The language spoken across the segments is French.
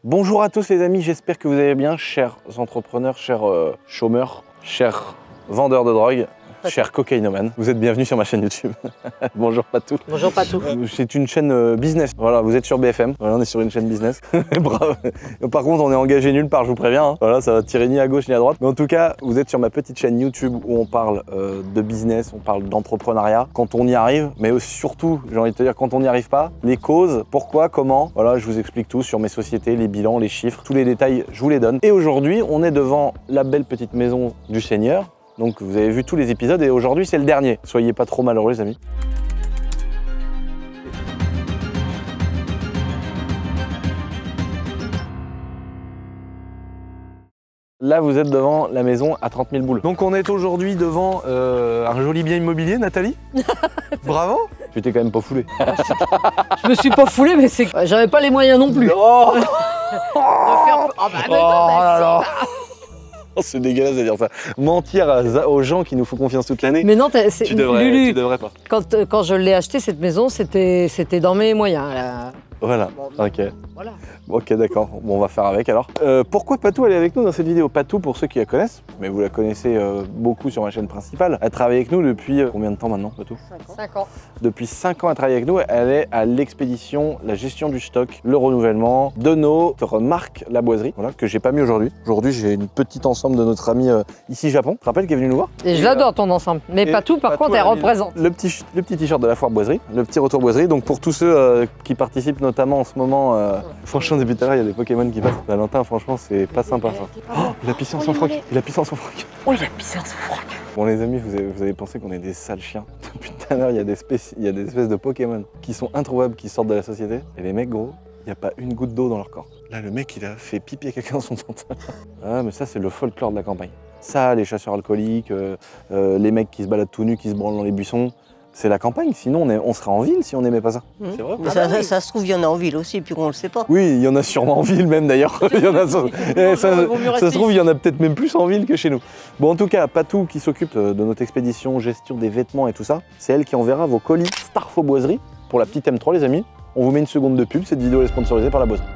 Bonjour à tous les amis, j'espère que vous allez bien, chers entrepreneurs, chers chômeurs, chers vendeurs de drogue, chers cocaïnomanes. Vous êtes bienvenus sur ma chaîne YouTube. Bonjour Patou. Bonjour Patou. C'est une chaîne business. Voilà, vous êtes sur BFM. Voilà, on est sur une chaîne business. Bravo. Par contre, on est engagé nulle part, je vous préviens. Hein. Voilà, ça va tirer ni à gauche ni à droite. Mais en tout cas, vous êtes sur ma petite chaîne YouTube où on parle de business, on parle d'entrepreneuriat. Quand on y arrive, mais surtout, j'ai envie de te dire, quand on n'y arrive pas, les causes, pourquoi, comment. Voilà, je vous explique tout sur mes sociétés, les bilans, les chiffres, tous les détails, je vous les donne. Et aujourd'hui, on est devant la belle petite maison du Seigneur. Donc vous avez vu tous les épisodes et aujourd'hui c'est le dernier. Soyez pas trop malheureux les amis. Là vous êtes devant la maison à 30 000 boules. Donc on est aujourd'hui devant un joli bien immobilier, Nathalie. Bravo. Tu t'es quand même pas foulé. Je me suis pas foulé mais c'est que j'avais pas les moyens non plus. Oh, Oh, c'est dégueulasse de dire ça. Mentir aux gens qui nous font confiance toute l'année. Mais non, Tu devrais pas. Quand je l'ai acheté cette maison, c'était dans mes moyens. Là. Voilà, ok. Voilà. Ok, d'accord. Bon, on va faire avec alors. Pourquoi Patou elle est avec nous dans cette vidéo? Patou, pour ceux qui la connaissent, mais vous la connaissez beaucoup sur ma chaîne principale, elle travaille avec nous depuis combien de temps maintenant, Patou? 5 ans. Depuis 5 ans, elle travaille avec nous. Elle est à l'expédition, la gestion du stock, le renouvellement de notre marque La Boiserie, voilà, que j'ai pas mis aujourd'hui. Aujourd'hui, j'ai une petite ensemble de notre ami ici Japon. Tu te rappelles qui est venu nous voir? Et je l'adore ton ensemble. Mais Patou, par contre, elle représente. Le petit t-shirt de la foire Boiserie, le petit retour Boiserie. Donc pour tous ceux qui participent notamment en ce moment, franchement depuis tout à l'heure il y a des Pokémon qui passent. Valentin franchement c'est pas sympa ça. Oh, il a pissé en son froc. Il a pissé en son froc. Oh il a pissé en son froc. Bon les amis, vous avez pensé qu'on est des sales chiens. Depuis tout à l'heure il y a des espèces de Pokémon qui sont introuvables, qui sortent de la société. Et les mecs gros, il n'y a pas une goutte d'eau dans leur corps. Là le mec il a fait pipi à quelqu'un dans son pantalon. Ah mais ça c'est le folklore de la campagne. Ça, les chasseurs alcooliques, les mecs qui se baladent tout nus, qui se branlent dans les buissons. C'est la campagne, sinon on serait en ville si on n'aimait pas ça. C'est vrai. Ça se trouve, il y en a en ville aussi, puis on le sait pas. Oui, il y en a sûrement en ville même d'ailleurs. Ça se trouve, il y en a peut-être même plus en ville que chez nous. Bon, en tout cas, Patou qui s'occupe de notre expédition, gestion des vêtements et tout ça, c'est elle qui enverra vos colis Starfo Boiserie pour la petite M3 les amis. On vous met une seconde de pub, cette vidéo est sponsorisée par la Boiserie.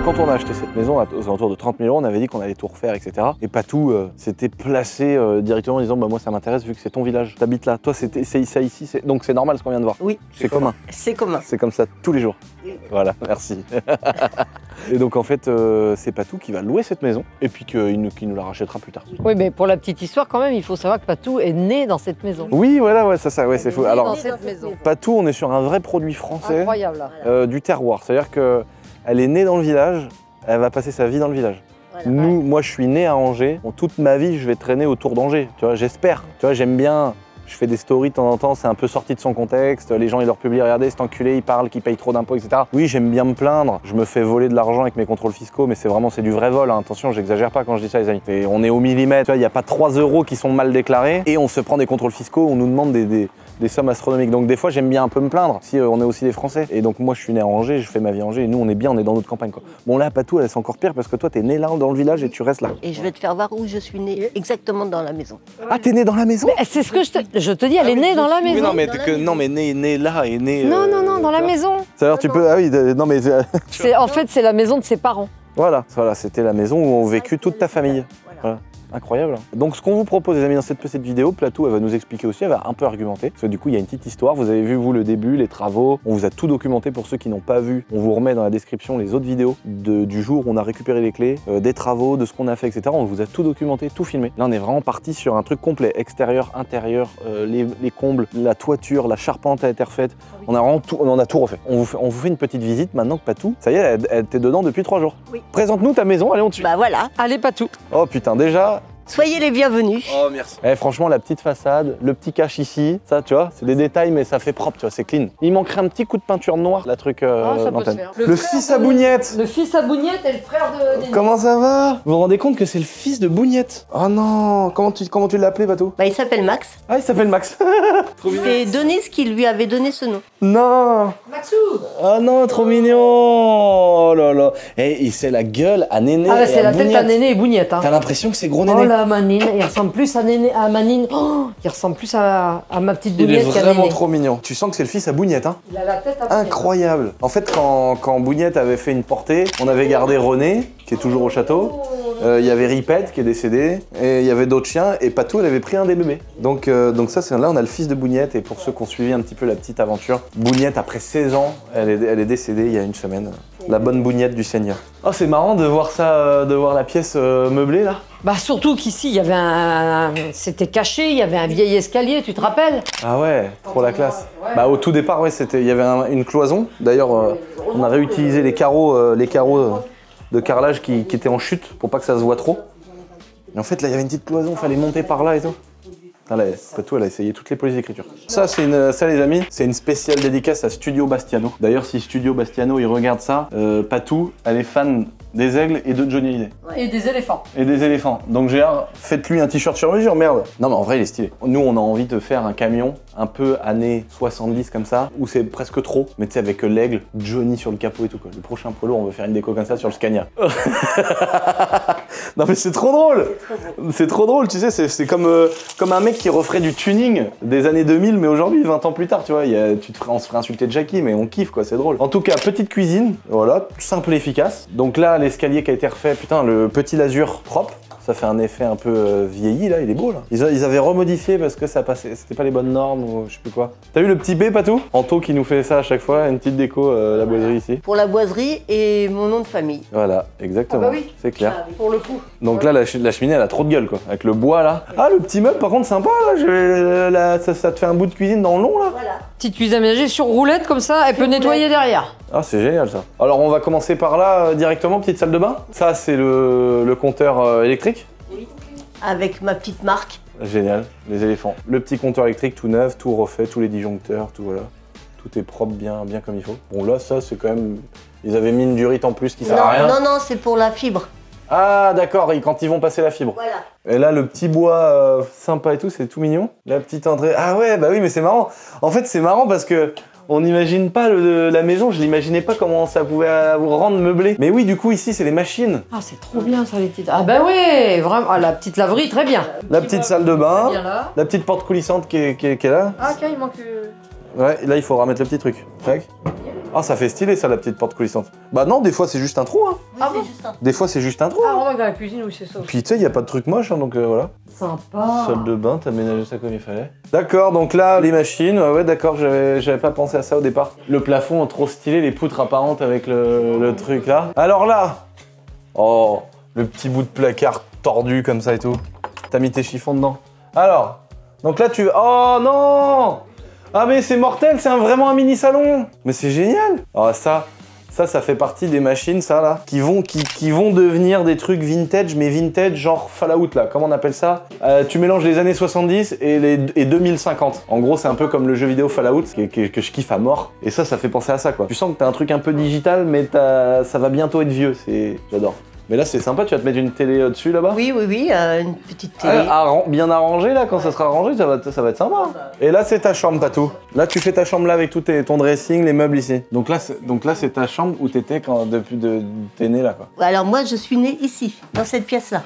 Quand on a acheté cette maison aux alentours de 30 000 €, on avait dit qu'on allait tout refaire, etc. Et Patou s'était placé directement en disant bah, moi ça m'intéresse vu que c'est ton village, t'habites là, toi c'est ça ici, donc c'est normal ce qu'on vient de voir. Oui. C'est commun. C'est commun. C'est comme ça tous les jours. Oui. Voilà, merci. Et donc en fait c'est Patou qui va louer cette maison et puis qui nous la rachètera plus tard. Oui mais pour la petite histoire quand même, il faut savoir que Patou est né dans cette maison. Oui voilà, ouais, ça, ouais, c'est faux. Alors dans cette maison. Patou, on est sur un vrai produit français. Incroyable là. Du terroir, c'est-à-dire que elle est née dans le village, elle va passer sa vie dans le village. Voilà. Moi je suis né à Angers, bon, toute ma vie je vais traîner autour d'Angers, tu vois, j'espère. Tu vois, j'aime bien, je fais des stories de temps en temps, c'est un peu sorti de son contexte, les gens ils leur publient, regardez cet enculé, il parle qu'il paye trop d'impôts, etc. Oui, j'aime bien me plaindre, je me fais voler de l'argent avec mes contrôles fiscaux, mais c'est du vrai vol, hein. Attention, j'exagère pas quand je dis ça les amis. On est au millimètre, tu vois, il n'y a pas 3 € qui sont mal déclarés, et on se prend des contrôles fiscaux, on nous demande des sommes astronomiques. Donc des fois j'aime bien un peu me plaindre, si on est aussi des Français. Et donc moi je suis né à Angers, je fais ma vie à Angers, et nous on est bien, on est dans notre campagne quoi. Bon là Patou, elle c'est encore pire parce que toi t'es né là dans le village et tu restes là. Et je vais te faire voir où je suis né, exactement dans la maison. Ah t'es né dans la maison? C'est ce que je te dis, elle est née dans la maison. Oui, non mais né là et né... Non, dans la maison. C'est-à-dire tu peux... Ah oui, non mais... En fait c'est la maison de ses parents. Voilà, c'était la maison où ont vécu toute ta famille. Voilà. Incroyable. Donc ce qu'on vous propose les amis dans cette petite vidéo, Patou elle va nous expliquer aussi, elle va un peu argumenter. Parce que du coup il y a une petite histoire, vous avez vu vous le début, les travaux, on vous a tout documenté pour ceux qui n'ont pas vu. On vous remet dans la description les autres vidéos du jour où on a récupéré les clés, des travaux, de ce qu'on a fait, etc. On vous a tout documenté, tout filmé. Là on est vraiment parti sur un truc complet, extérieur, intérieur, les combles, la toiture, la charpente a été refaite. On a tout refait. On vous fait une petite visite maintenant que Patou, ça y est, elle était dedans depuis 3 jours. Oui. Présente-nous ta maison, allez on dessus. Bah voilà. Allez Patou. Oh putain déjà, Soyez les bienvenus. Oh, merci. Eh, franchement, la petite façade, le petit cache ici, ça, tu vois, c'est des détails, mais ça fait propre, tu vois, c'est clean. Il manquerait un petit coup de peinture noire, la truc d'antenne. Le fils à Bougnette. Le fils à Bougnette et le frère de... Comment ça va? Vous vous rendez compte que c'est le fils de Bougnette? Oh non, comment tu l'as appelé, Patou? Bah, il s'appelle Max. Ah, il s'appelle Max. C'est Denise qui lui avait donné ce nom. Non. Maxou. Oh non, trop mignon. Oh là là. Et c'est la gueule à Néné. Ah, bah, c'est la tête Bougnette. à Néné et Bougnette. Hein. T'as l'impression que c'est gros Néné. Oh la Manine, il ressemble plus à Néné, à Manine. Oh, il ressemble plus à ma petite Il est Bougnette qu'à vraiment Néné. trop mignon. Tu sens que c'est le fils à Bougnette, hein? Il a la tête à Bougnette. Incroyable. En fait, quand Bougnette avait fait une portée, on avait gardé René, qui est toujours au château. Il y avait Ripette qui est décédé, et il y avait d'autres chiens, et Patou, elle avait pris un des bébés. Donc ça, c'est là, on a le fils de Bougnette, et pour ceux qui ont suivi un petit peu la petite aventure, Bougnette, après 16 ans, elle est décédée il y a une semaine. La bonne Bougnette du Seigneur. Oh, c'est marrant de voir ça, de voir la pièce meublée, là. Bah surtout qu'ici, il y avait c'était caché, il y avait un vieil escalier, tu te rappelles? Ah ouais, trop la classe. Bah au tout départ, ouais, il y avait une cloison. D'ailleurs, on a réutilisé les carreaux de carrelage qui étaient en chute pour pas que ça se voit trop. Et en fait, là, il y avait une petite cloison, fallait monter par là et tout. Là, Patou, elle a essayé toutes les polices d'écriture. Ça, les amis, c'est une spéciale dédicace à Studio Bastiano. D'ailleurs, si Studio Bastiano, il regarde ça, Patou, elle est fan des aigles et de Johnny Hallyday. Et des éléphants. Et des éléphants. Donc Gérard, faites-lui un t-shirt sur mesure, merde. Non mais en vrai, il est stylé. Nous, on a envie de faire un camion un peu années 70 comme ça, où c'est presque trop, mais tu sais, avec l'aigle, Johnny sur le capot et tout quoi. Le prochain polo, on veut faire une déco comme ça sur le Scania. Non mais c'est trop drôle. C'est trop drôle, tu sais, c'est comme un mec qui referait du tuning des années 2000, mais aujourd'hui, 20 ans plus tard, tu vois, on se ferait insulter de Jackie, mais on kiffe quoi, c'est drôle. En tout cas, petite cuisine, voilà, simple et efficace. Donc là, l'escalier qui a été refait, putain, le petit lasure propre. Ça fait un effet un peu vieilli là, il est beau là. Ils avaient remodifié parce que ça passait, c'était pas les bonnes normes ou je sais plus quoi. T'as vu le petit B, Patou? Anto qui nous fait ça à chaque fois, une petite déco, la boiserie ici. Pour la boiserie et mon nom de famille. Voilà, exactement, Ah bah oui. c'est clair. Pour le coup. Donc là, la cheminée, elle a trop de gueule quoi, avec le bois là. Ah, le petit meuble par contre sympa là, ça te fait un bout de cuisine dans le long là. Voilà. Petite cuisine aménagée sur roulette comme ça, elle peut nettoyer derrière. Ah, c'est génial ça. Alors on va commencer par là directement, petite salle de bain. Ça c'est le compteur électrique. Avec ma petite marque. Génial, les éléphants. Le petit compteur électrique tout neuf, tout refait, tous les disjoncteurs, tout voilà. Tout est propre, bien comme il faut. Bon là, ça c'est quand même... Ils avaient mis une durite en plus qui sert à rien. Non, c'est pour la fibre. Ah d'accord, quand ils vont passer la fibre. Voilà. Et là, le petit bois sympa et tout, c'est tout mignon. La petite entrée... Ah ouais, bah oui, mais c'est marrant. En fait, c'est marrant parce que... On n'imagine pas la maison, je l'imaginais pas comment ça pouvait vous rendre meublé. Mais oui, du coup, ici, c'est les machines. Ah, c'est trop bien ça, les petites. Ah, bah ouais, vraiment. Ah, la petite laverie, très bien. La petite salle de bain, Bien là. la petite porte coulissante qui est là. Ah, ok, il manque. Ouais, là, il faudra mettre le petit truc. Tac. Ah, ça fait stylé, ça, la petite porte coulissante. Bah non, des fois, c'est juste un trou, hein. Oui, Ah c'est bon juste un. Des fois, c'est juste un trou. Ah, hein. vraiment, dans la cuisine, oui, c'est ça. Puis, tu sais, il n'y a pas de truc moche, hein, donc voilà. Sympa. Salle de bain, t'as ménagé ça comme il fallait. D'accord, donc là, les machines, ouais, d'accord, j'avais pas pensé à ça au départ. Le plafond, trop stylé, les poutres apparentes avec le truc là. Alors là, oh, le petit bout de placard tordu comme ça et tout. T'as mis tes chiffons dedans. Alors, donc là, oh non! Ah mais c'est mortel, c'est vraiment un mini salon. Mais c'est génial. Alors ça fait partie des machines, ça là, qui vont devenir des trucs vintage, mais vintage genre Fallout là, comment on appelle ça? Tu mélanges les années 70 et 2050. En gros, c'est un peu comme le jeu vidéo Fallout, que je kiffe à mort. Et ça fait penser à ça quoi. Tu sens que t'as un truc un peu digital, mais ça va bientôt être vieux, j'adore. Mais là, c'est sympa, tu vas te mettre une télé au-dessus là-bas? Oui, une petite télé. Bien arrangé là, quand ça sera arrangé, ça va être sympa. Et là, c'est ta chambre, Patou. Là, tu fais ta chambre là avec tout ton dressing, les meubles ici. Donc là, c'est ta chambre où t'étais depuis t'es né là quoi. Alors moi, je suis née ici, dans cette pièce-là.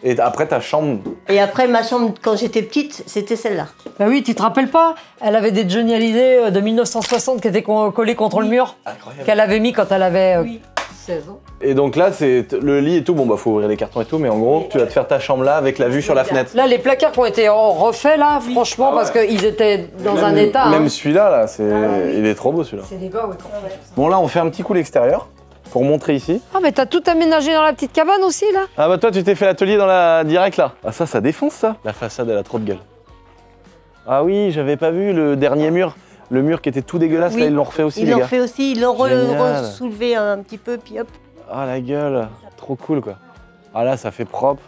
Et après, ta chambre. Et après, ma chambre, quand j'étais petite, c'était celle-là. Bah oui, tu te rappelles pas? Elle avait des Johnny Hallyday de 1960 qui étaient collés contre le mur. Incroyable. Qu'elle avait mis quand elle avait 16 ans. Et donc là, c'est le lit et tout. Bon, bah, faut ouvrir les cartons et tout, mais en gros, tu vas te faire ta chambre là avec la vue sur la fenêtre. Là, les placards qui ont été refaits là, franchement, Ah ouais. parce qu'ils étaient dans un état. Même hein. celui-là, là, il est trop beau celui-là. C'est des gars, ouais. Bon, là, on fait un petit coup l'extérieur pour montrer ici. Ah, mais t'as tout aménagé dans la petite cabane aussi là? Ah, bah, toi, tu t'es fait l'atelier dans la direct là. Ah, ça défonce ça. La façade, elle a trop de gueule. Ah oui, j'avais pas vu le dernier mur. Le mur qui était tout dégueulasse, Oui. là, ils l'ont refait aussi, Ils les l'ont gars. fait aussi, ils l'ont Génial. soulevé un petit peu, puis hop. Ah, la gueule. Trop cool, quoi. Ah, là, ça fait propre.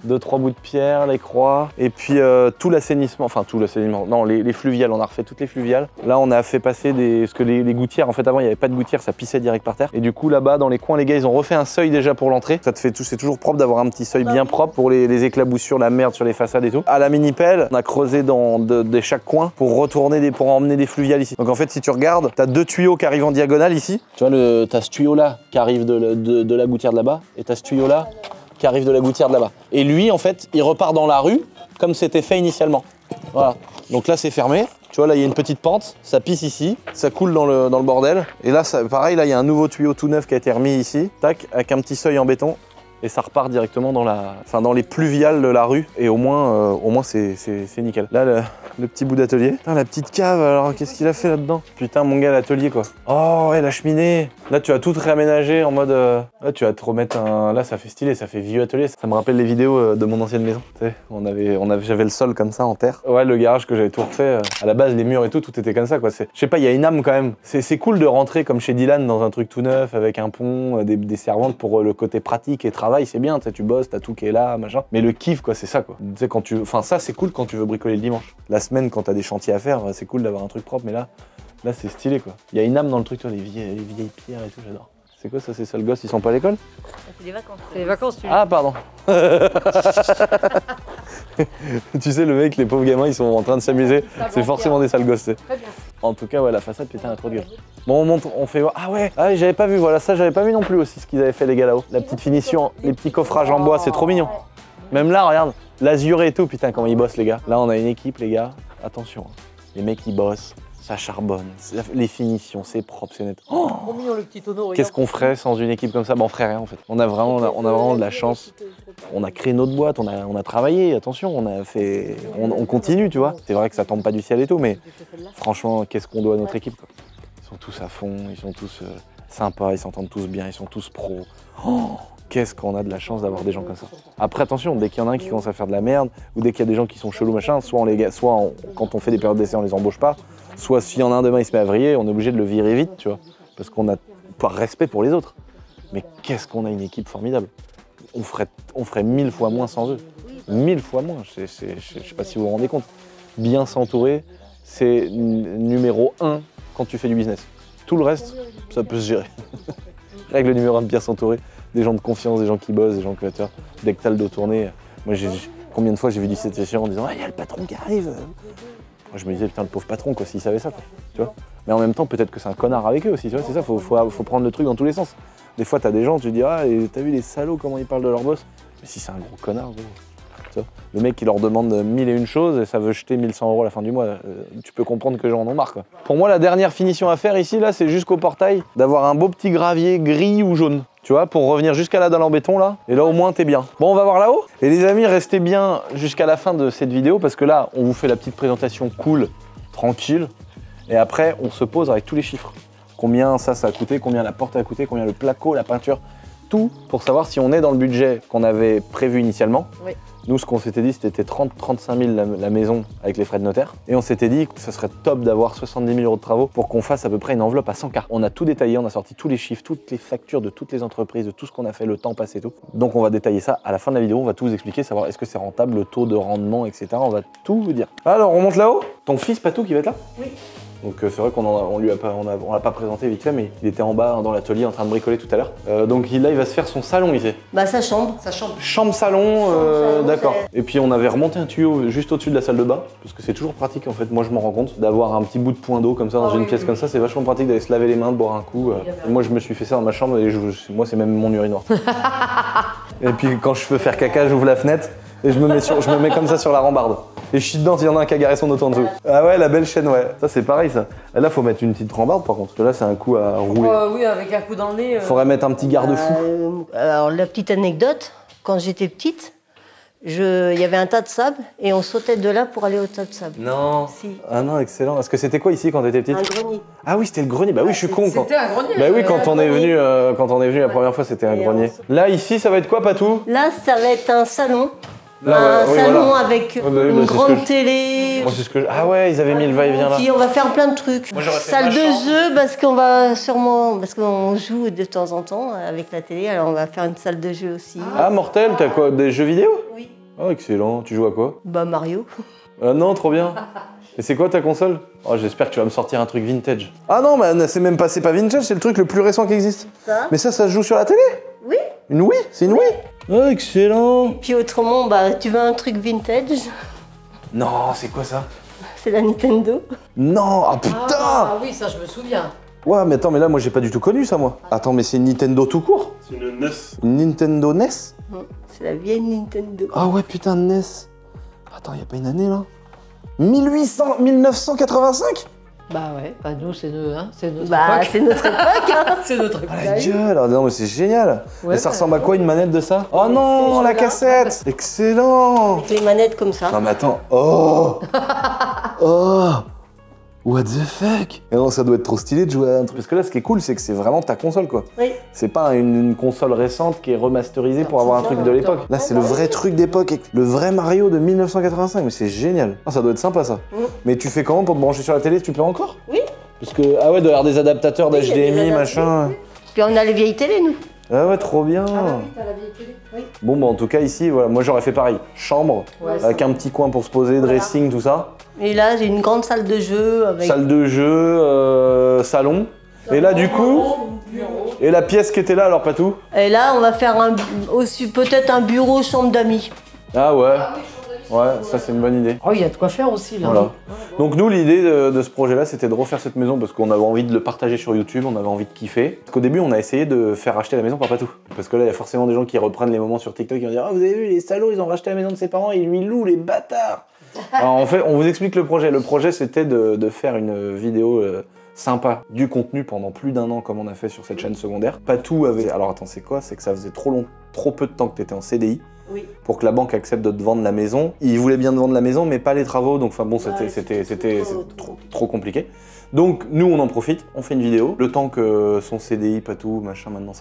2-3 bouts de pierre, les croix, et puis tout l'assainissement, enfin tout l'assainissement, non, les fluviales, on a refait toutes les fluviales. Là, on a fait passer parce que les gouttières, en fait, avant, il n'y avait pas de gouttières, ça pissait direct par terre. Et du coup, là-bas, dans les coins, les gars, ils ont refait un seuil déjà pour l'entrée. Ça te fait tout, c'est toujours propre d'avoir un petit seuil bien propre pour les éclaboussures, la merde sur les façades et tout. À la mini-pelle, on a creusé dans chaque coin pour emmener des fluviales ici. Donc en fait, si tu regardes, t'as 2 tuyaux qui arrivent en diagonale ici. Tu vois, t'as ce tuyau-là qui arrive de la gouttière de là-bas, et t'as ce tuyau-là qui arrive de la gouttière de là-bas. Et lui, en fait, il repart dans la rue comme c'était fait initialement. Voilà. Donc là, c'est fermé. Tu vois, là, il y a une petite pente, ça pisse ici, ça coule dans le bordel. Et là, pareil, là, il y a un nouveau tuyau tout neuf qui a été remis ici, tac, avec un petit seuil en béton. Et ça repart directement dans les pluviales de la rue. Et au moins c'est nickel. Là, le petit bout d'atelier. Putain, la petite cave, alors qu'est-ce qu'il a fait là-dedans? Putain, mon gars, l'atelier, quoi. Oh, ouais, la cheminée. Là, tu vas tout réaménager en mode... Là, tu vas te remettre un... Là, ça fait stylé, ça fait vieux atelier. Ça me rappelle les vidéos de mon ancienne maison. Tu sais, j'avais le sol comme ça, en terre. Ouais, le garage que j'avais tout refait. À la base, les murs et tout était comme ça, quoi. Je sais pas, il y a une âme, quand même. C'est cool de rentrer, comme chez Dylan, dans un truc tout neuf, avec un pont, des servantes pour le côté pratique et travail. C'est bien, tu bosses, t'as tout qui est là, machin. Mais le kiff, quoi, c'est ça, quoi. Tu sais, enfin, ça, c'est cool quand tu veux bricoler le dimanche. La semaine, quand t'as des chantiers à faire, c'est cool d'avoir un truc propre, mais là, c'est stylé, quoi. Il y a une âme dans le truc, tu vois, les vieilles pierres et tout, j'adore. C'est quoi ça, ces seuls gosses, ils sont pas à l'école? C'est les vacances. C'est les vacances, tu Ah, pardon. Tu sais, le mec, les pauvres gamins, ils sont en train de s'amuser. C'est forcément des sales gosses, tu sais. En tout cas, ouais, la façade, putain, elle a trop de gueule. Bon, on monte, on fait... Ah ouais, j'avais pas vu, voilà, ça, j'avais pas vu non plus aussi, ce qu'ils avaient fait, les gars, là-haut. La petite finition, les petits coffrages en bois, c'est trop mignon. Même là, regarde, l'azuré et tout, putain, comment ils bossent, les gars. Là, on a une équipe, les gars. Attention, hein. Les mecs, ils bossent. Ça charbonne, les finitions, c'est propre, c'est net. Oh, trop mignon le petit tonneau. qu'est-ce qu'on ferait sans une équipe comme ça? On ferait rien en fait. On a vraiment de la chance. On a créé notre boîte, on a travaillé, attention, on continue, tu vois. C'est vrai que ça tombe pas du ciel et tout, mais franchement, qu'est-ce qu'on doit à notre équipe, quoi. Ils sont tous à fond, ils sont tous sympas, ils s'entendent tous bien, ils sont tous pros. Oh, qu'est-ce qu'on a de la chance d'avoir des gens comme ça. Après, attention, dès qu'il y en a un qui commence à faire de la merde, ou dès qu'il y a des gens qui sont chelous, machin, quand on fait des périodes d'essai, on les embauche pas. Soit s'il y en a un demain, il se met à vriller, on est obligé de le virer vite, tu vois, parce qu'on a pas respect pour les autres. Mais qu'est-ce qu'on a une équipe formidable. On ferait 1000 fois moins sans eux. 1000 fois moins, je sais pas si vous vous rendez compte. Bien s'entourer, c'est numéro 1 quand tu fais du business. Tout le reste, ça peut se gérer. Règle numéro 1, bien s'entourer. Des gens de confiance, des gens qui bossent, des gens que tu vois, dès que t'as le dos tourné. Moi, combien de fois j'ai vu du situation en disant « Ah, il y a le patron qui arrive !» Moi, je me disais, putain, le pauvre patron, quoi, s'il savait ça, quoi, tu vois. Mais en même temps, peut-être que c'est un connard avec eux aussi, tu vois, c'est ça, faut prendre le truc dans tous les sens. Des fois, t'as des gens, tu te dis, ah, t'as vu les salauds, comment ils parlent de leur boss? Mais si c'est un gros connard, gros. Tu vois, le mec, il leur demande 1001 choses et ça veut jeter 1100 € à la fin du mois. Tu peux comprendre que les gens en ont marre, quoi. Pour moi, la dernière finition à faire ici, là, c'est jusqu'au portail, d'avoir un beau petit gravier gris ou jaune. Tu vois, pour revenir jusqu'à la dalle en béton, là. Et là, au moins, t'es bien. Bon, on va voir là-haut. Et les amis, restez bien jusqu'à la fin de cette vidéo, parce que là, on vous fait la petite présentation cool, tranquille. Et après, on se pose avec tous les chiffres. Combien ça a coûté, combien la porte a coûté, combien le placo, la peinture. Tout pour savoir si on est dans le budget qu'on avait prévu initialement. Oui. Nous, ce qu'on s'était dit, c'était 30-35 000 la maison avec les frais de notaire. Et on s'était dit que ce serait top d'avoir 70 000 € de travaux pour qu'on fasse à peu près une enveloppe à 100K. On a tout détaillé, on a sorti tous les chiffres, toutes les factures de toutes les entreprises, de tout ce qu'on a fait, le temps passé et tout. Donc on va détailler ça à la fin de la vidéo, on va tout vous expliquer, savoir est-ce que c'est rentable, le taux de rendement, etc. On va tout vous dire. Alors, on monte là-haut. Ton fils Patou qui va être là? Oui. Donc c'est vrai qu'on l'a pas présenté vite fait, mais il était en bas dans l'atelier en train de bricoler tout à l'heure. Donc là, il va se faire son salon ici. Bah sa chambre. Chambre-salon, d'accord. Et puis on avait remonté un tuyau juste au-dessus de la salle de bain, parce que c'est toujours pratique en fait, moi je m'en rends compte, d'avoir un petit bout de point d'eau comme ça dans une pièce comme ça, c'est vachement pratique d'aller se laver les mains, de boire un coup. Moi je me suis fait ça dans ma chambre et moi c'est même mon urinoir. Et puis quand je veux faire caca, j'ouvre la fenêtre et je me mets comme ça sur la rambarde. Et je suis dedans, il y en a un qui a garé son auto en dessous. Ah ouais, la belle chaîne, ouais. Ça, c'est pareil, ça. Et là, faut mettre une petite rambarde, par contre. Là, c'est un coup à rouler. Oui, avec un coup dans le nez. Faudrait mettre un petit garde-fou. Alors, la petite anecdote, quand j'étais petite, il y avait un tas de sable et on sautait de là pour aller au tas de sable. Non. Si. Ah non, excellent. Parce que c'était quoi ici quand t'étais petite? Un grenier. Ah oui, c'était le grenier. Bah oui, je suis con. C'était un grenier. Bah oui, quand on est venu la première fois, c'était un grenier. Là, ici, ça va être quoi, Patou? Là, ça va être un salon Là, un ouais, oui, salon voilà. avec Ouais, bah oui, une bah, c'est grande ce que télé. Moi, c'est ce que Ah ouais, ils avaient mis le va-et-vient là. Puis on va faire plein de trucs. Moi, j'aurais fait Salle ma de chambre. jeu parce qu'on va sûrement, parce qu'on joue de temps en temps avec la télé, alors on va faire une salle de jeu aussi. Ah, mortel, t'as quoi? Des jeux vidéo? Oui. Oh, excellent. Tu joues à quoi? Bah Mario. Ah non, trop bien. Et c'est quoi ta console? Oh, j'espère que tu vas me sortir un truc vintage. Ah non, mais c'est pas vintage, c'est le truc le plus récent qui existe. Ça. Mais ça se joue sur la télé? Oui. Une Wii? C'est une Wii? Oh, excellent. Puis autrement, bah tu veux un truc vintage? Non, c'est quoi ça? C'est la Nintendo. Non, ah putain. Ah oui, ça je me souviens. Ouais, mais attends, mais là, moi, j'ai pas du tout connu ça, moi. Attends, mais c'est une Nintendo tout court? C'est une NES. Une Nintendo NES? C'est la vieille Nintendo. Ah ouais, putain, NES. Attends, y a pas une année, là? 1985? Bah ouais, bah nous c'est notre Bah époque. c'est notre époque. Hein. C'est notre époque. Ah la gueule! Ah non, mais c'est génial! Ouais, Et ça bah, ressemble à quoi, une manette de ça? Oh non, la cassette! Excellent! Avec les manettes comme ça. Non mais attends, oh! Oh! What the fuck? Et non, ça doit être trop stylé de jouer à un truc. Parce que là, ce qui est cool, c'est que c'est vraiment ta console, quoi. Oui. C'est pas une console récente qui est remasterisée pour avoir un truc de l'époque. Là, c'est le vrai truc d'époque, le vrai Mario de 1985. Mais c'est génial. Ah, ça doit être sympa, ça. Mais tu fais comment pour te brancher sur la télé? Tu peux encore? Oui. Parce que, ah ouais, il doit y avoir des adaptateurs Oui, il y a des d'HDMI, adaptateurs. machin. Puis on a les vieilles télés, nous. Ah ouais, trop bien. T'as la vieille télé? Oui. Bon, bah en tout cas, ici, voilà, moi j'aurais fait pareil. Chambre, Ouais, avec un petit coin pour se poser, dressing, tout ça. Et là, j'ai une grande salle de jeu avec. Salle de jeu, salon. Et là, du coup, et la pièce qui était là, alors pas tout? Et là, on va faire aussi peut-être un bureau chambre d'amis. Ah ouais. Ouais, ça c'est une bonne idée. Oh, il y a de quoi faire aussi là. Voilà. Donc nous, l'idée de ce projet-là, c'était de refaire cette maison parce qu'on avait envie de le partager sur YouTube, on avait envie de kiffer. Parce qu'au début, on a essayé de faire racheter la maison par Patou. Parce que là, il y a forcément des gens qui reprennent les moments sur TikTok et vont dire « Ah, vous avez vu, les salauds, ils ont racheté la maison de ses parents et ils lui louent, les bâtards !» Alors en fait, on vous explique le projet. Le projet, c'était de faire une vidéo sympa, du contenu pendant plus d'1 an comme on a fait sur cette chaîne secondaire. Patou avait... Alors attends, c'est quoi? C'est que ça faisait trop peu de temps que tu étais en CDI. Oui. Pour que la banque accepte de te vendre la maison. Il voulait bien te vendre la maison, mais pas les travaux, donc enfin bon, c'était trop compliqué. Donc nous, on en profite, on fait une vidéo. Le temps que son CDI, Patou, machin, maintenant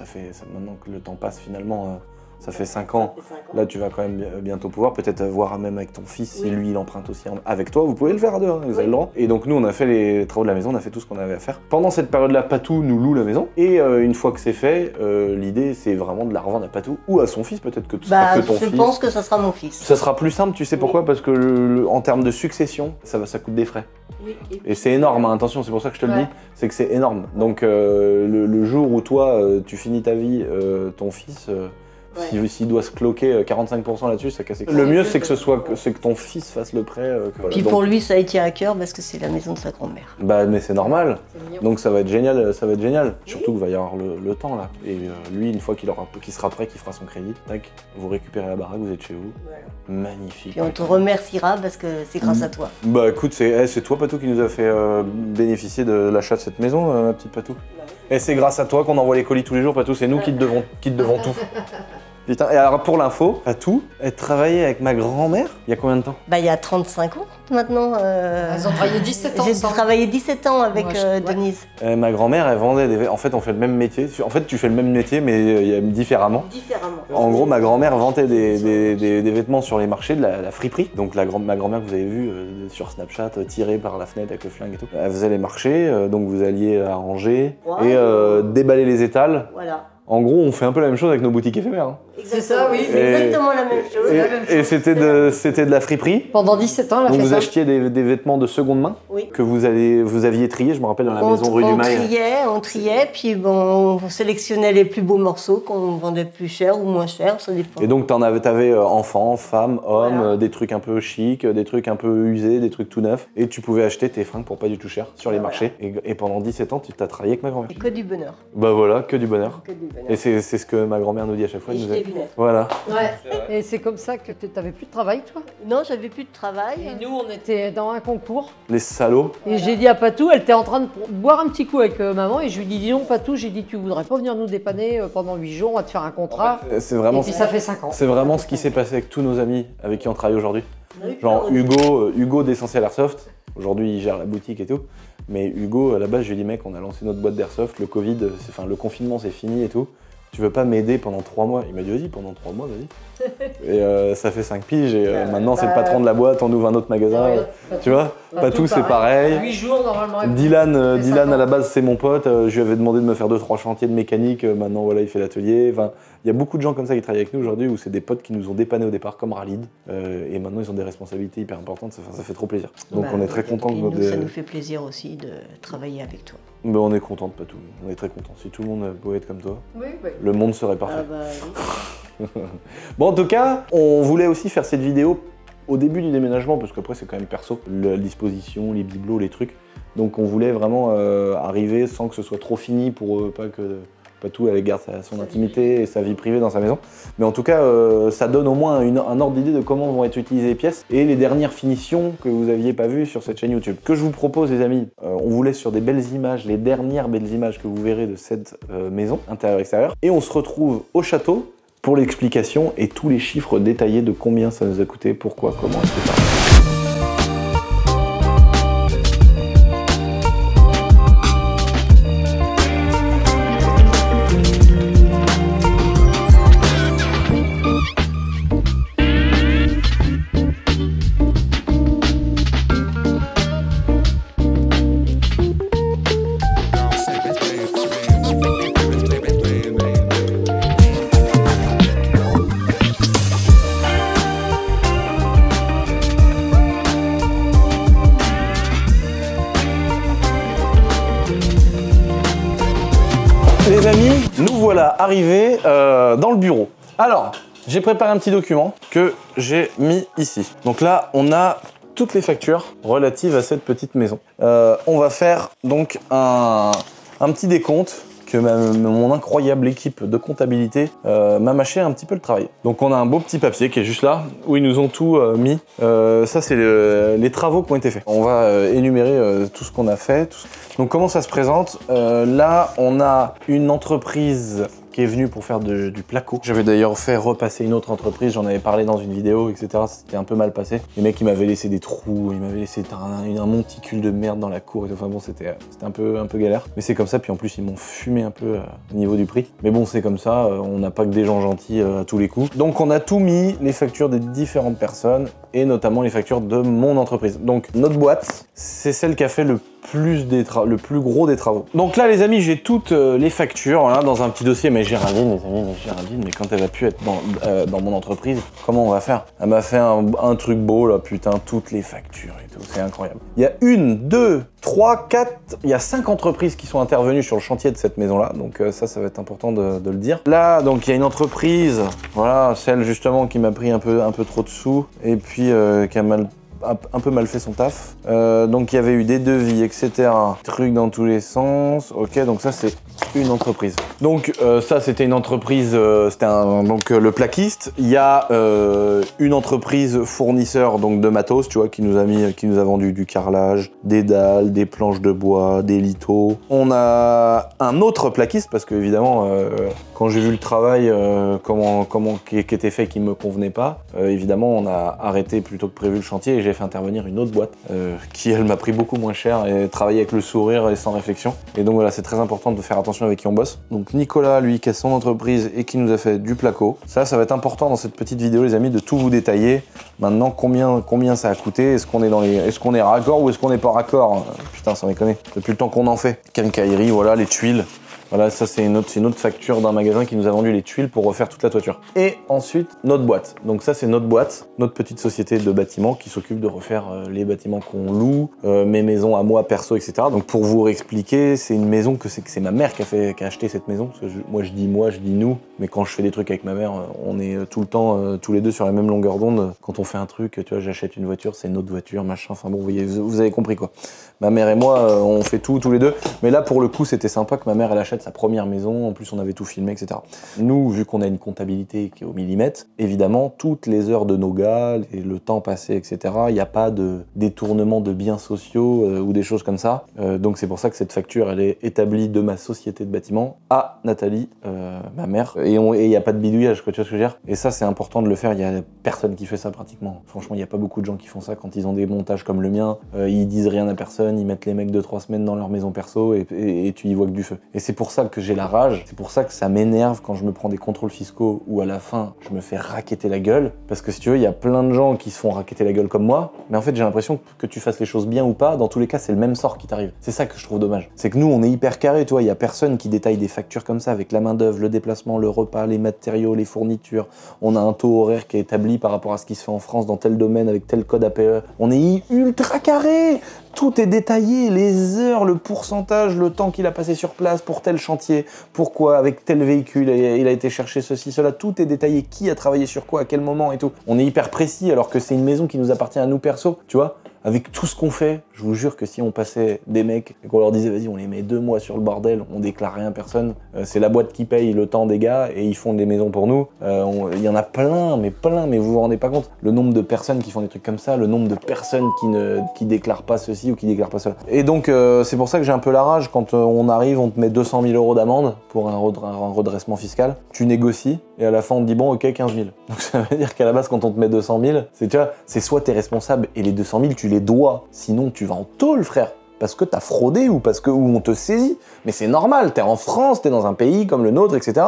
que le temps passe finalement, ça fait 5 ans. Là, tu vas quand même bientôt pouvoir peut-être voir même avec ton fils, si lui il emprunte aussi avec toi, vous pouvez le faire à deux, hein, vous avez le droit. Et donc nous, on a fait les travaux de la maison, on a fait tout ce qu'on avait à faire. Pendant cette période-là, Patou nous loue la maison. Et une fois que c'est fait, l'idée c'est vraiment de la revendre à Patou ou à son fils, peut-être que ce sera que ton fils. Je pense que ça sera mon fils. Ça sera plus simple, tu sais pourquoi? Parce que en termes de succession, ça coûte des frais. Oui. Et c'est énorme, hein, attention, c'est pour ça que je te le dis, c'est que c'est énorme. Donc le jour où toi, tu finis ta vie, ton fils... S'il doit se cloquer 45% là-dessus, ça casse. Le mieux, c'est que ton fils fasse le prêt. Voilà. Puis pour lui, ça a été à cœur parce que c'est la maison de sa grand-mère. Bah, mais c'est normal. Donc ça va être génial, ça va être génial. Surtout qu'il va y avoir le temps là. Et lui, une fois qu'il sera prêt, qu'il fera son crédit, tac, vous récupérez la baraque, vous êtes chez vous. Voilà. Magnifique. Puis on te remerciera parce que c'est grâce à toi. Bah écoute, c'est toi Patou qui nous a fait bénéficier de l'achat de cette maison, ma petite Patou. Et c'est grâce à toi qu'on envoie les colis tous les jours, Patou, c'est nous qui te devons tout. Putain, et alors pour l'info, Patou, elle travaillait avec ma grand-mère il y a combien de temps? Bah il y a 35 ans maintenant. Ils ont travaillé 17 ans J'ai ensemble. travaillé 17 ans avec Denise. Ma grand-mère, elle vendait des... En fait, on fait le même métier. En fait, tu fais le même métier, mais différemment. Différemment. En gros, ma grand-mère vendait des vêtements sur les marchés de la friperie. Donc ma grand-mère que vous avez vue sur Snapchat, tirée par la fenêtre avec le flingue et tout. Elle faisait les marchés, donc vous alliez à ranger et déballer les étals. Voilà. En gros, on fait un peu la même chose avec nos boutiques éphémères. Hein. C'est ça, oui. C'est exactement la même chose. Et c'était de la friperie. Pendant 17 ans, elle a Donc fait vous ça. achetiez des vêtements de seconde main Oui. que vous aviez triés, je me rappelle, dans la maison rue du Mail. On triait, puis bon, on sélectionnait les plus beaux morceaux qu'on vendait plus cher ou moins cher, ça dépend. Et donc t'avais enfants, femmes, hommes, Voilà. des trucs un peu chics, des trucs un peu usés, des trucs tout neufs. Et tu pouvais acheter tes fringues pour pas du tout cher sur les marchés. Et pendant 17 ans, tu t'as travaillé avec ma grand-mère. C'est que du bonheur. Bah voilà, que du bonheur. Que du bonheur. Et c'est ce que ma grand-mère nous dit à chaque fois. Et elle je nous a- l'ai vu naître. Voilà. Ouais. Et c'est comme ça que tu n'avais plus de travail, toi. Non, j'avais plus de travail. Et nous, on était dans un concours. Les salauds. Et j'ai dit à Patou, elle était en train de boire un petit coup avec maman. Et je lui dis, dis donc, Patou, j'ai dit, tu voudrais pas venir nous dépanner pendant 8 jours, on va te faire un contrat. C'est vraiment, Et puis ça fait 5 ans. c'est vraiment ce qui s'est passé avec tous nos amis avec qui on travaille aujourd'hui. Oui, Genre Hugo d'Essentiel Airsoft. Aujourd'hui, il gère la boutique et tout. Mais Hugo, à la base, je lui ai dit, mec, on a lancé notre boîte d'airsoft. Le Covid, le confinement, c'est fini et tout. tu veux pas m'aider pendant 3 mois? Il m'a dit vas-y, pendant 3 mois, vas-y. Et ça fait 5 piges et maintenant c'est le patron de la boîte, on ouvre un autre magasin. Tu vois, Patou c'est pareil. 8 jours normalement. Dylan, Dylan à la base c'est mon pote, je lui avais demandé de me faire 2-3 chantiers de mécanique, maintenant voilà il fait l'atelier. Enfin, il y a beaucoup de gens comme ça qui travaillent avec nous aujourd'hui où c'est des potes qui nous ont dépannés au départ comme Ralid et maintenant ils ont des responsabilités hyper importantes, ça fait trop plaisir. Donc on est très contents. Ça nous fait plaisir aussi de travailler avec toi. Mais on est content de Patou, on est très content. Si tout le monde pouvait être comme toi, oui. Le monde serait parfait. Oui. Bon, en tout cas, on voulait aussi faire cette vidéo au début du déménagement, parce qu'après c'est quand même perso, la disposition, les bibelots, les trucs. Donc on voulait vraiment arriver sans que ce soit trop fini pour pas que Patou elle garde son intimité et sa vie privée dans sa maison. Mais en tout cas, ça donne au moins un ordre d'idée de comment vont être utilisées les pièces et les dernières finitions que vous n'aviez pas vues sur cette chaîne YouTube. Que je vous propose les amis, on vous laisse sur des belles images, les dernières belles images que vous verrez de cette maison, intérieur-extérieur. Et on se retrouve au château pour l'explication et tous les chiffres détaillés de combien ça nous a coûté, pourquoi, comment, etc. Les amis, nous voilà arrivés dans le bureau. Alors, j'ai préparé un petit document que j'ai mis ici. Donc là, on a toutes les factures relatives à cette petite maison. On va faire donc un petit décompte que mon incroyable équipe de comptabilité m'a mâché un petit peu le travail. Donc on a un beau petit papier qui est juste là, où ils nous ont tout mis. Ça, c'est les travaux qui ont été faits. On va énumérer tout ce qu'on a fait. Donc comment ça se présente? Là, on a une entreprise qui est venue pour faire du placo. J'avais d'ailleurs fait repasser une autre entreprise, j'en avais parlé dans une vidéo, etc. C'était un peu mal passé. Les mecs, ils m'avaient laissé des trous, ils m'avaient laissé un monticule de merde dans la cour. Et tout. Enfin bon, c'était un peu galère. Mais c'est comme ça, puis en plus, ils m'ont fumé un peu au niveau du prix. Mais bon, c'est comme ça, on n'a pas que des gens gentils à tous les coups. Donc on a tout mis, les factures des différentes personnes, et notamment les factures de mon entreprise. Donc notre boîte, c'est celle qui a fait le plus gros des travaux. Donc là les amis, j'ai toutes les factures voilà, dans un petit dossier. Mais Géraldine, les amis, mais quand elle va plus être dans mon entreprise, comment on va faire? Elle m'a fait un truc beau là, putain, toutes les factures et tout, c'est incroyable. Il y a 1, 2, 3, 4, il y a 5 entreprises qui sont intervenues sur le chantier de cette maison là, donc ça va être important de le dire. Là donc il y a une entreprise, voilà, celle justement qui m'a pris un peu trop de sous et puis qui a un peu mal fait son taf. Donc il y avait eu des devis, etc. Trucs dans tous les sens. Ok, donc ça c'est une entreprise. Donc ça c'était une entreprise, c'était donc le plaquiste. Il y a une entreprise fournisseur donc de matos, tu vois, qui nous a vendu du carrelage, des dalles, des planches de bois, des lithos. On a un autre plaquiste parce que évidemment quand j'ai vu le travail qui était fait qui me convenait pas, évidemment on a arrêté plutôt que prévu le chantier et j'ai fait intervenir une autre boîte qui elle m'a pris beaucoup moins cher et travailler avec le sourire et sans réflexion. Et donc voilà, c'est très important de faire attention avec qui on bosse. Donc Nicolas, lui, qui a son entreprise et qui nous a fait du placo. Ça va être important dans cette petite vidéo, les amis, de tout vous détailler. Maintenant, combien ça a coûté? Est-ce qu'on est raccord ou est-ce qu'on n'est pas raccord? Putain, sans déconner. Depuis le temps qu'on en fait. Quincaillerie, voilà, les tuiles. Voilà, ça c'est une autre facture d'un magasin qui nous a vendu les tuiles pour refaire toute la toiture. Et ensuite, notre boîte. Donc ça c'est notre boîte, notre petite société de bâtiments qui s'occupe de refaire les bâtiments qu'on loue, mes maisons à moi perso, etc. Donc pour vous réexpliquer, c'est une maison que c'est ma mère qui a acheté cette maison. Parce que moi je dis nous, mais quand je fais des trucs avec ma mère, on est tout le temps tous les deux sur la même longueur d'onde. Quand on fait un truc, tu vois, j'achète une voiture, c'est notre voiture, machin. Enfin bon, vous avez compris quoi. Ma mère et moi, on fait tout tous les deux. Mais là pour le coup, c'était sympa que ma mère elle achète sa première maison, en plus on avait tout filmé, etc. Nous, vu qu'on a une comptabilité qui est au millimètre, évidemment, toutes les heures de nos gars, et le temps passé, etc., il n'y a pas de détournement de biens sociaux ou des choses comme ça. Donc c'est pour ça que cette facture, elle est établie de ma société de bâtiment à Nathalie, ma mère, et il n'y a pas de bidouillage, quoi, tu vois ce que je veux dire? Et ça, c'est important de le faire, il n'y a personne qui fait ça pratiquement. Franchement, il n'y a pas beaucoup de gens qui font ça quand ils ont des montages comme le mien, ils disent rien à personne, ils mettent les mecs 2-3 semaines dans leur maison perso, et tu y vois que du feu. Et c'est pour pour ça que j'ai la rage, c'est pour ça que ça m'énerve quand je me prends des contrôles fiscaux où à la fin, je me fais racketter la gueule. Parce que si tu veux, il y a plein de gens qui se font racketter la gueule comme moi, mais en fait, j'ai l'impression que tu fasses les choses bien ou pas, dans tous les cas, c'est le même sort qui t'arrive. C'est ça que je trouve dommage. C'est que nous, on est hyper carré, tu vois, il y a personne qui détaille des factures comme ça avec la main-d'œuvre, le déplacement, le repas, les matériaux, les fournitures. On a un taux horaire qui est établi par rapport à ce qui se fait en France dans tel domaine avec tel code APE. On est ultra carré. Tout est détaillé, les heures, le pourcentage, le temps qu'il a passé sur place pour tel chantier, pourquoi, avec tel véhicule, il a été chercher ceci, cela, tout est détaillé, qui a travaillé sur quoi, à quel moment et tout. On est hyper précis alors que c'est une maison qui nous appartient à nous perso, tu vois. Avec tout ce qu'on fait, je vous jure que si on passait des mecs et qu'on leur disait vas-y on les met 2 mois sur le bordel, on déclare rien à personne, c'est la boîte qui paye le temps des gars et ils font des maisons pour nous. Il y en a plein, mais vous vous rendez pas compte. Le nombre de personnes qui font des trucs comme ça, le nombre de personnes qui déclarent pas ceci ou qui déclarent pas cela. Et donc c'est pour ça que j'ai un peu la rage quand on arrive, on te met 200 000 € d'amende pour un redressement fiscal, tu négocies et à la fin on te dit bon ok 15 000. Donc ça veut dire qu'à la base quand on te met 200 000, c'est soit t'es responsable et les 200 000 tu les dois, sinon tu vas en tôle frère, parce que t'as fraudé ou parce que ou on te saisit. Mais c'est normal, t'es en France, t'es dans un pays comme le nôtre, etc.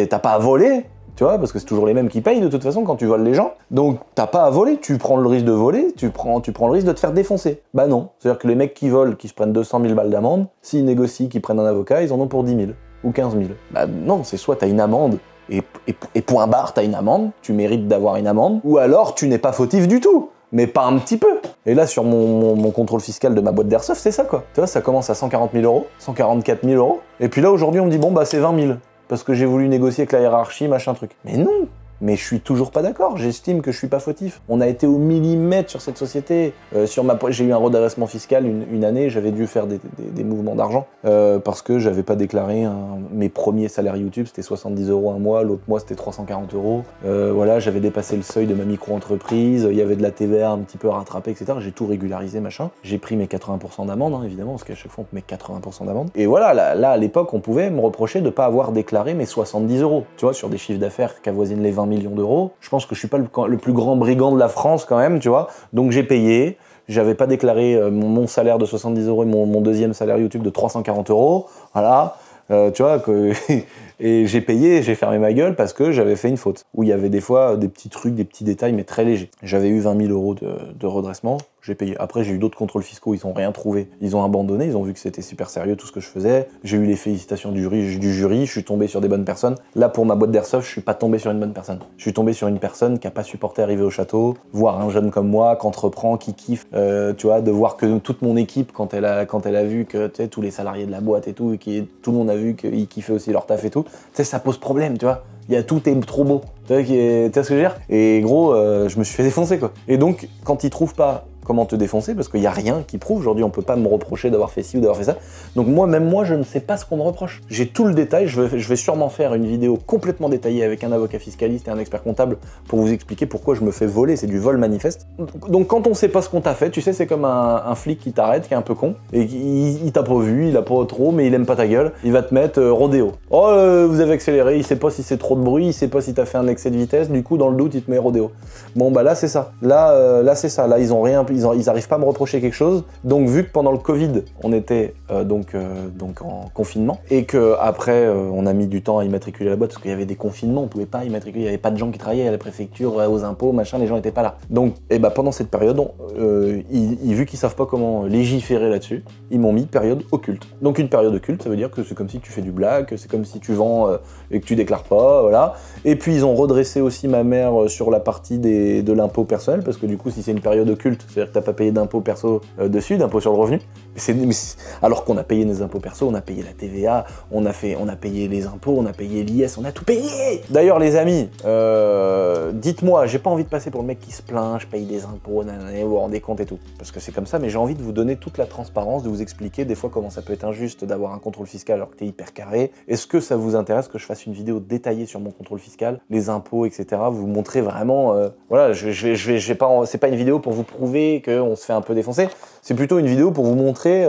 T'as pas à voler, tu vois, parce que c'est toujours les mêmes qui payent de toute façon quand tu voles les gens. Donc t'as pas à voler, tu prends le risque de voler, tu prends le risque de te faire défoncer. Bah non, c'est-à-dire que les mecs qui volent, qui se prennent 200 000 balles d'amende, s'ils négocient, qu'ils prennent un avocat, ils en ont pour 10 000 ou 15 000. Bah non, c'est soit t'as une amende, et point barre, t'as une amende, tu mérites d'avoir une amende, ou alors tu n'es pas fautif du tout. Mais pas un petit peu. Et là, sur mon contrôle fiscal de ma boîte d'airsoft, c'est ça quoi. Tu vois, ça commence à 140 000 €, 144 000 €. Et puis là, aujourd'hui, on me dit, bon, bah, c'est 20 000. Parce que j'ai voulu négocier avec la hiérarchie, machin truc. Mais non! Mais je suis toujours pas d'accord, j'estime que je suis pas fautif. On a été au millimètre sur cette société. J'ai eu un redressement fiscal une année, j'avais dû faire des mouvements d'argent parce que j'avais pas déclaré mes premiers salaires YouTube, c'était 70 € un mois, l'autre mois c'était 340 €. Voilà, j'avais dépassé le seuil de ma micro-entreprise, il y avait de la TVA un petit peu à rattraper, etc. J'ai tout régularisé, machin. J'ai pris mes 80% d'amende, hein, évidemment, parce qu'à chaque fois on te met 80% d'amende. Et voilà, là à l'époque, on pouvait me reprocher de pas avoir déclaré mes 70 €, tu vois, sur des chiffres d'affaires qui avoisinent les 20 millions d'euros. Je pense que je suis pas le plus grand brigand de la France quand même, tu vois. Donc j'ai payé, j'avais pas déclaré mon salaire de 70 € et mon deuxième salaire YouTube de 340 €, voilà. Tu vois, et j'ai payé, j'ai fermé ma gueule parce que j'avais fait une faute. Où il y avait des fois des petits trucs, des petits détails, mais très légers. J'avais eu 20 000 € de redressement, j'ai payé. Après, j'ai eu d'autres contrôles fiscaux, ils ont rien trouvé. Ils ont abandonné, ils ont vu que c'était super sérieux tout ce que je faisais. J'ai eu les félicitations du jury, je suis tombé sur des bonnes personnes. Là, pour ma boîte d'airsoft, je suis pas tombé sur une bonne personne. Je suis tombé sur une personne qui a pas supporté arriver au château, voir un jeune comme moi, qui entreprend, qui kiffe, tu vois, de voir que toute mon équipe, quand elle a vu que, tu sais, tous les salariés de la boîte et tout, tout le monde a vu qu'ils kiffaient aussi leur taf et tout, tu sais, ça pose problème, tu vois. Tout est trop beau. Tu vois ce que je veux dire? Et gros, je me suis fait défoncer, quoi. Et donc, quand ils trouvent pas comment te défoncer, parce qu'il n'y a rien qui prouve, aujourd'hui on peut pas me reprocher d'avoir fait ci ou d'avoir fait ça, donc même moi je ne sais pas ce qu'on me reproche. J'ai tout le détail, je vais sûrement faire une vidéo complètement détaillée avec un avocat fiscaliste et un expert comptable pour vous expliquer pourquoi je me fais voler, c'est du vol manifeste. Donc quand on sait pas ce qu'on t'a fait, tu sais, c'est comme un flic qui t'arrête, qui est un peu con, et il t'a pas vu, il a pas trop, mais il aime pas ta gueule, il va te mettre rodéo. Oh, vous avez accéléré, il sait pas si c'est trop de bruit, il sait pas si t'as fait un excès de vitesse, du coup dans le doute il te met rodéo. Bon bah là c'est ça, là c'est ça, là ils ont rien, ils arrivent pas à me reprocher quelque chose. Donc vu que pendant le Covid, on était donc en confinement et que après on a mis du temps à immatriculer la boîte parce qu'il y avait des confinements, on pouvait pas immatriculer, il y avait pas de gens qui travaillaient à la préfecture, aux impôts, machin, les gens étaient pas là. Donc pendant cette période, vu qu'ils savent pas comment légiférer là-dessus, ils m'ont mis période occulte. Donc une période occulte, ça veut dire que c'est comme si tu fais du blague, c'est comme si tu vends et que tu déclares pas, voilà. Et puis ils ont redressé aussi ma mère sur la partie de l'impôt personnel parce que du coup si c'est une période occulte, c'est-à-dire que t'as pas payé d'impôt perso dessus, d'impôt sur le revenu. Alors qu'on a payé nos impôts perso, on a payé la TVA, on a payé les impôts, on a payé l'IS, on a tout payé. D'ailleurs les amis, dites-moi, j'ai pas envie de passer pour le mec qui se plaint, je paye des impôts, vous vous rendez compte et tout, parce que c'est comme ça, mais j'ai envie de vous donner toute la transparence, de vous expliquer des fois comment ça peut être injuste d'avoir un contrôle fiscal alors que t'es hyper carré. Est-ce que ça vous intéresse que je fasse une vidéo détaillée sur mon contrôle fiscal, les impôts, etc. Vous montrer vraiment, voilà, c'est pas une vidéo pour vous prouver qu'on se fait un peu défoncer, c'est plutôt une vidéo pour vous montrer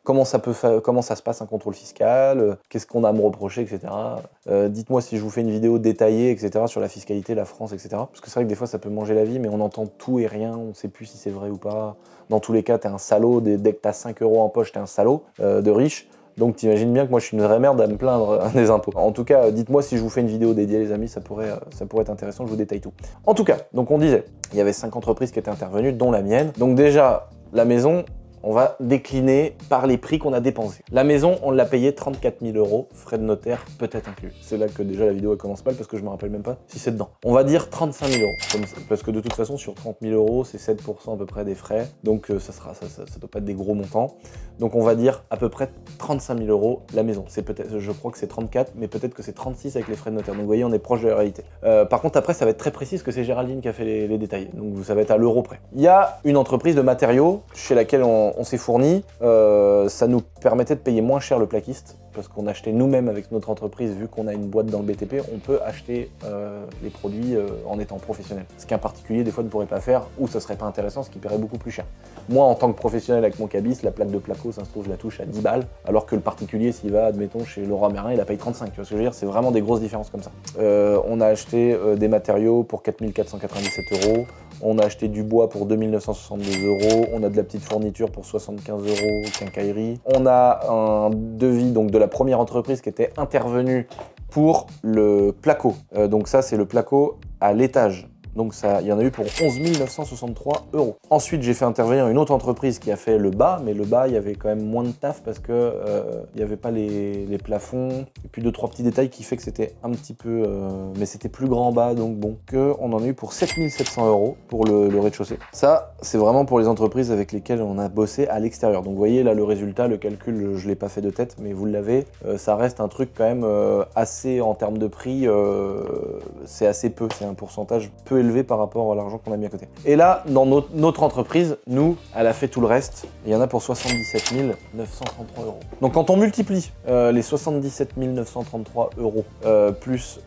comment ça se passe un contrôle fiscal, qu'est-ce qu'on a à me reprocher, etc. Dites-moi si je vous fais une vidéo détaillée, etc. sur la fiscalité, la France, etc. Parce que c'est vrai que des fois ça peut manger la vie, mais on entend tout et rien, on sait plus si c'est vrai ou pas. Dans tous les cas, t'es un salaud, dès que t'as 5 € en poche, t'es un salaud de riche. Donc t'imagines bien que moi je suis une vraie merde à me plaindre des impôts. En tout cas, dites-moi si je vous fais une vidéo dédiée les amis, ça pourrait être intéressant, je vous détaille tout. En tout cas, donc on disait, il y avait 5 entreprises qui étaient intervenues, dont la mienne. Donc déjà, la maison, on va décliner par les prix qu'on a dépensés. La maison, on l'a payé 34 000 €, frais de notaire peut-être inclus. C'est là que déjà la vidéo elle commence mal parce que je me rappelle même pas si c'est dedans. On va dire 35 000 €, parce que de toute façon sur 30 000 €, c'est 7% à peu près des frais, donc ça doit pas être des gros montants. Donc on va dire à peu près 35 000 € la maison. C'est peut-être, je crois que c'est 34, mais peut-être que c'est 36 avec les frais de notaire. Donc vous voyez, on est proche de la réalité. Par contre après, ça va être très précis parce que c'est Géraldine qui a fait les détails, donc ça va être à l'euro près. Il y a une entreprise de matériaux chez laquelle on s'est fourni, ça nous permettait de payer moins cher le plaquiste parce qu'on achetait nous-mêmes avec notre entreprise, vu qu'on a une boîte dans le BTP, on peut acheter les produits en étant professionnel. Ce qu'un particulier des fois ne pourrait pas faire ou ça serait pas intéressant, ce qui paierait beaucoup plus cher. Moi en tant que professionnel avec mon cabis, la plaque de placo, ça se trouve je la touche à 10 balles, alors que le particulier s'il va, admettons chez Leroy Merlin, il la paye 35, tu vois ce que je veux dire, c'est vraiment des grosses différences comme ça. On a acheté des matériaux pour 4 497 €. On a acheté du bois pour 2 962 €, on a de la petite fourniture pour 75 € quincaillerie. On a un devis donc de la première entreprise qui était intervenue pour le placo. Donc ça c'est le placo à l'étage. Donc ça, il y en a eu pour 11 963 €. Ensuite, j'ai fait intervenir une autre entreprise qui a fait le bas, mais le bas, il y avait quand même moins de taf parce que il n'y avait pas les plafonds. Et puis 2-3 petits détails qui fait que c'était un petit peu... mais c'était plus grand en bas, donc bon. On en a eu pour 7 700 € pour le rez-de-chaussée. Ça, c'est vraiment pour les entreprises avec lesquelles on a bossé à l'extérieur. Donc vous voyez là le résultat, le calcul, je ne l'ai pas fait de tête, mais vous l'avez. Ça reste un truc quand même assez, en termes de prix, c'est assez peu. C'est un pourcentage peu élevé par rapport à l'argent qu'on a mis à côté. Et là, dans notre entreprise, nous, elle a fait tout le reste. Il y en a pour 77 933 €. Donc quand on multiplie les 77 933 € plus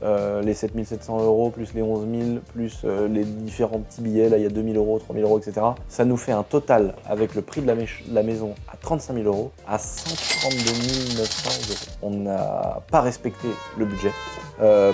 les 7 700 €, plus les 11 000, plus les différents petits billets, là il y a 2 000 €, 3 000 €, etc. Ça nous fait un total, avec le prix de la maison à 35 000 €, à 132 900 €. On n'a pas respecté le budget.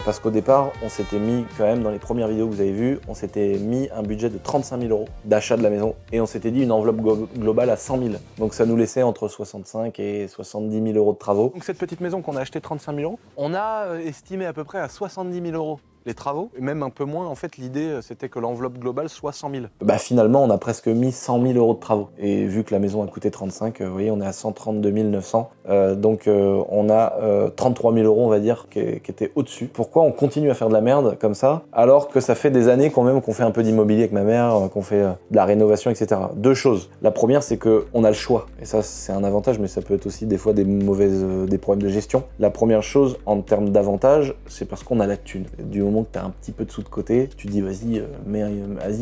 Parce qu'au départ, on s'était mis quand même, dans les premières vidéos que vous avez vues, on s'était mis un budget de 35 000 € d'achat de la maison et on s'était dit une enveloppe globale à 100 000. Donc ça nous laissait entre 65 et 70 000 € de travaux. Donc cette petite maison qu'on a achetée 35 000 €, on a estimé à peu près à 70 000 € les travaux, et même un peu moins. En fait, l'idée, c'était que l'enveloppe globale soit 100 000. Bah finalement, on a presque mis 100 000 € de travaux. Et vu que la maison a coûté 35, vous voyez, on est à 132 900. Donc on a 33 000 €, on va dire, qui étaient au-dessus. Pourquoi on continue à faire de la merde comme ça, alors que ça fait des années quand même qu'on fait un peu d'immobilier avec ma mère, qu'on fait de la rénovation, etc. Deux choses. La première, c'est qu'on a le choix. Et ça, c'est un avantage, mais ça peut être aussi des fois des problèmes de gestion. La première chose, en termes d'avantage, c'est parce qu'on a la thune. Du moment que tu as un petit peu de sous de côté, tu dis vas-y,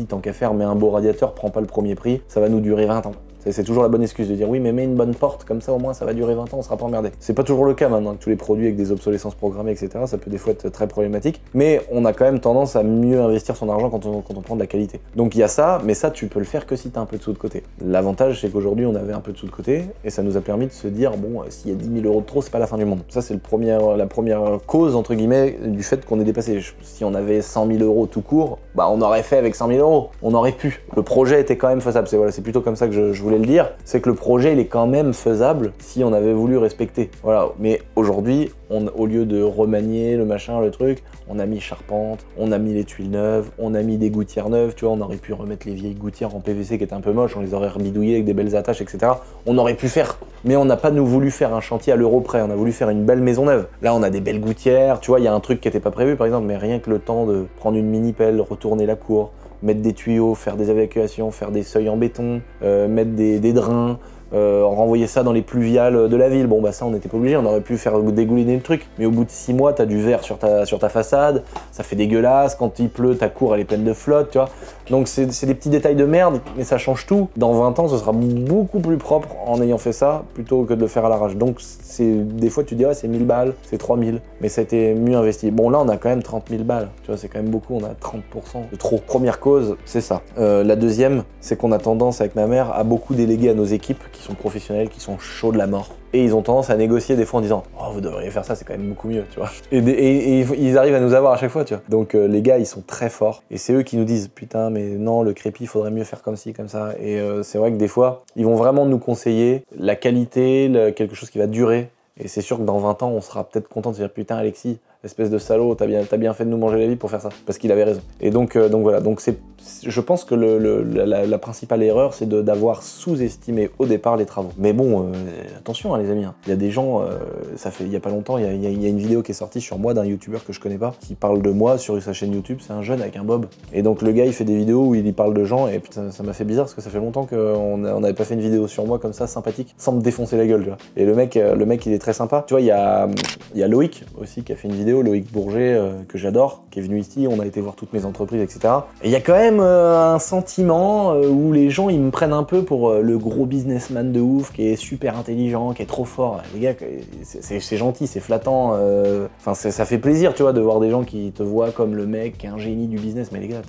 tant qu'à faire, mets un beau radiateur, prends pas le premier prix, ça va nous durer 20 ans. C'est toujours la bonne excuse de dire oui, mais mets une bonne porte, comme ça au moins ça va durer 20 ans, on sera pas emmerdé. C'est pas toujours le cas maintenant avec tous les produits avec des obsolescences programmées, etc. Ça peut des fois être très problématique, mais on a quand même tendance à mieux investir son argent quand on prend de la qualité. Donc il y a ça, mais ça tu peux le faire que si tu as un peu de sous de côté. L'avantage c'est qu'aujourd'hui on avait un peu de sous de côté et ça nous a permis de se dire bon, s'il y a 10 000 € de trop, c'est pas la fin du monde. Ça c'est la première cause entre guillemets du fait qu'on est dépassé. Si on avait 100 000 € tout court, bah on aurait fait avec 100 000 €. On aurait pu. Le projet était quand même faisable. C'est plutôt comme ça que je voulais le dire, c'est que le projet il est quand même faisable si on avait voulu respecter. Voilà. Mais aujourd'hui, au lieu de remanier le machin, le truc, on a mis charpente, on a mis les tuiles neuves, on a mis des gouttières neuves, tu vois, on aurait pu remettre les vieilles gouttières en PVC qui étaient un peu moches, on les aurait rebidouillées avec des belles attaches, etc. On aurait pu faire, mais on n'a pas voulu faire un chantier à l'euro près, on a voulu faire une belle maison neuve. Là, on a des belles gouttières, tu vois, il y a un truc qui n'était pas prévu par exemple, mais rien que le temps de prendre une mini pelle, retourner la cour, mettre des tuyaux, faire des évacuations, faire des seuils en béton, mettre des drains, renvoyer ça dans les pluviales de la ville. Bon bah ça on n'était pas obligé, on aurait pu faire dégouliner le truc, mais au bout de 6 mois t'as du verre sur ta façade, ça fait dégueulasse, quand il pleut ta cour elle est pleine de flotte, tu vois. Donc c'est des petits détails de merde, mais ça change tout. Dans 20 ans ce sera beaucoup plus propre en ayant fait ça plutôt que de le faire à l'arrache. Donc des fois tu te dis c'est 1000 balles, c'est 3000, mais ça a été mieux investi. Bon là on a quand même 30 000 balles, tu vois, c'est quand même beaucoup, on a 30% de trop. Première cause, c'est ça. La deuxième, c'est qu'on a tendance avec ma mère à beaucoup déléguer à nos équipes qui sont professionnels, qui sont chauds de la mort. Et ils ont tendance à négocier des fois en disant « Oh, vous devriez faire ça, c'est quand même beaucoup mieux, tu vois. » Et ils arrivent à nous avoir à chaque fois, tu vois. Donc les gars, ils sont très forts. Et c'est eux qui nous disent « Putain, mais non, le crépi, il faudrait mieux faire comme ci, comme ça. » Et c'est vrai que des fois, ils vont vraiment nous conseiller la qualité, quelque chose qui va durer. Et c'est sûr que dans 20 ans, on sera peut-être content de se dire putain Alexis, espèce de salaud, t'as bien fait de nous manger la vie pour faire ça. Parce qu'il avait raison. Et donc voilà, donc je pense que la principale erreur, c'est d'avoir sous-estimé au départ les travaux. Mais bon, attention les amis, il y a des gens, il y a pas longtemps, il y a une vidéo qui est sortie sur moi d'un youtubeur que je connais pas, qui parle de moi sur sa chaîne YouTube, c'est un jeune avec un bob. Et donc le gars il fait des vidéos où il y parle de gens, et putain, ça m'a fait bizarre parce que ça fait longtemps qu'on n'avait pas fait une vidéo sur moi comme ça, sympathique, sans me défoncer la gueule, tu vois. Et le mec il est très sympa. Tu vois, il y a Loïc aussi qui a fait une vidéo, Loïc Bourget, que j'adore, qui est venu ici, on a été voir toutes mes entreprises, etc. Et il y a quand même un sentiment où les gens ils me prennent un peu pour le gros businessman de ouf, qui est super intelligent, qui est trop fort. Les gars, c'est gentil, c'est flattant, enfin ça fait plaisir, tu vois, de voir des gens qui te voient comme le mec qui est un génie du business, mais les gars,